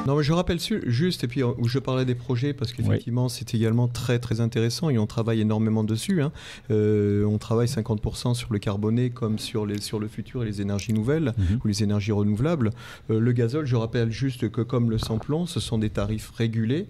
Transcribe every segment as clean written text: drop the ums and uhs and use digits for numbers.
Non, mais je rappelle juste, et puis où je parlais des projets, parce qu'effectivement, c'est également très très intéressant et on travaille énormément dessus. Hein. On travaille 50% sur le carboné comme sur le futur et les énergies nouvelles ou les énergies renouvelables. Le gazole, je rappelle juste que comme le samplon, ce sont des tarifs régulés,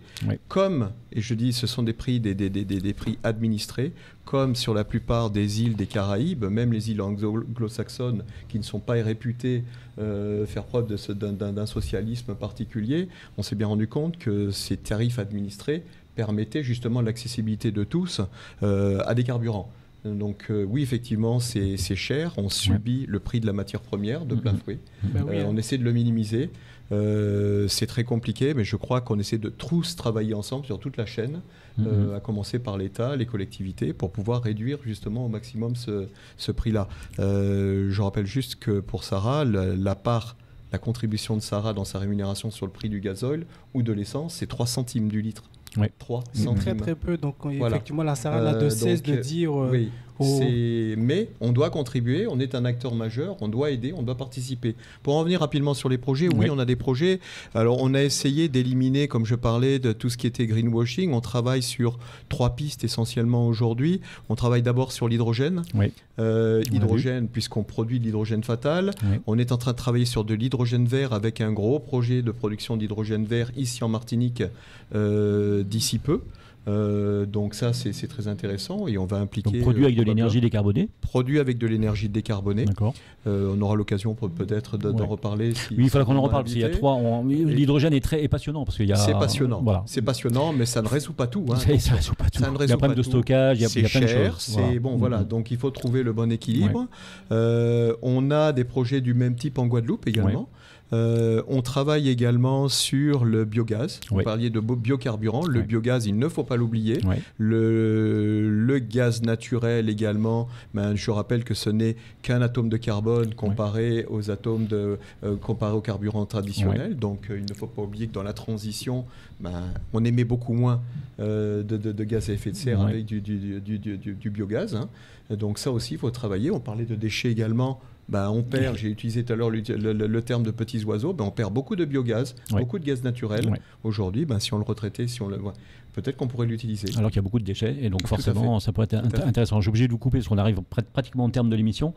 comme, et je dis, ce sont des prix, des prix administrés, comme sur la plupart des îles des Caraïbes, même les îles anglo-saxonnes qui ne sont pas réputées faire preuve d'un socialisme particulier, on s'est bien rendu compte que ces tarifs administrés permettaient justement l'accessibilité de tous à des carburants. Donc oui, effectivement, c'est cher, on subit le prix de la matière première de plein fouet, on essaie de le minimiser. C'est très compliqué, mais je crois qu'on essaie de tous travailler ensemble sur toute la chaîne, à commencer par l'État, les collectivités, pour pouvoir réduire justement au maximum ce prix-là. Je rappelle juste que pour Sarah, la contribution de Sarah dans sa rémunération sur le prix du gazole ou de l'essence, c'est 3 centimes du litre. 3 centimes. Très très peu, donc effectivement la Sarah n'a de cesse de dire... Mais on doit contribuer, on est un acteur majeur, on doit aider, on doit participer. Pour en revenir rapidement sur les projets, oui, on a des projets. Alors on a essayé d'éliminer, comme je parlais, de tout ce qui était greenwashing. On travaille sur 3 pistes essentiellement aujourd'hui. On travaille d'abord sur l'hydrogène. Hydrogène, puisqu'on produit de l'hydrogène fatal. On est en train de travailler sur de l'hydrogène vert avec un gros projet de production d'hydrogène vert ici en Martinique d'ici peu. Donc ça c'est très intéressant et on va impliquer... Donc produit avec de l'énergie décarbonée. Produit avec de l'énergie décarbonée. D'accord. On aura l'occasion peut-être d'en reparler. Oui, il faudra qu'on en reparle parce qu'il y a 3... L'hydrogène est passionnant parce qu'il y a... C'est passionnant. Voilà. C'est passionnant, mais ça ne résout pas tout. Hein. Ça résout pas tout. Ça ne résout il y a plein de stockage, il y a plein de choses. C'est bon, voilà. Donc il faut trouver le bon équilibre. On a des projets du même type en Guadeloupe également. On travaille également sur le biogaz. Vous parliez de biocarburant. Le biogaz, il ne faut pas l'oublier. Le gaz naturel également, je rappelle que ce n'est qu'un atome de carbone comparé aux atomes comparé aux carburants traditionnels. Donc il ne faut pas oublier que dans la transition, on émet beaucoup moins de gaz à effet de serre avec du biogaz. Hein. Donc ça aussi, il faut travailler. On parlait de déchets également. On perd, j'ai utilisé tout à l'heure le terme de petits oiseaux, on perd beaucoup de biogaz, beaucoup de gaz naturel. Aujourd'hui, si on le retraitait, peut-être qu'on pourrait l'utiliser. Alors qu'il y a beaucoup de déchets, et donc forcément, ça pourrait être intéressant. J'ai obligé de vous couper parce qu'on arrive pratiquement au terme de l'émission.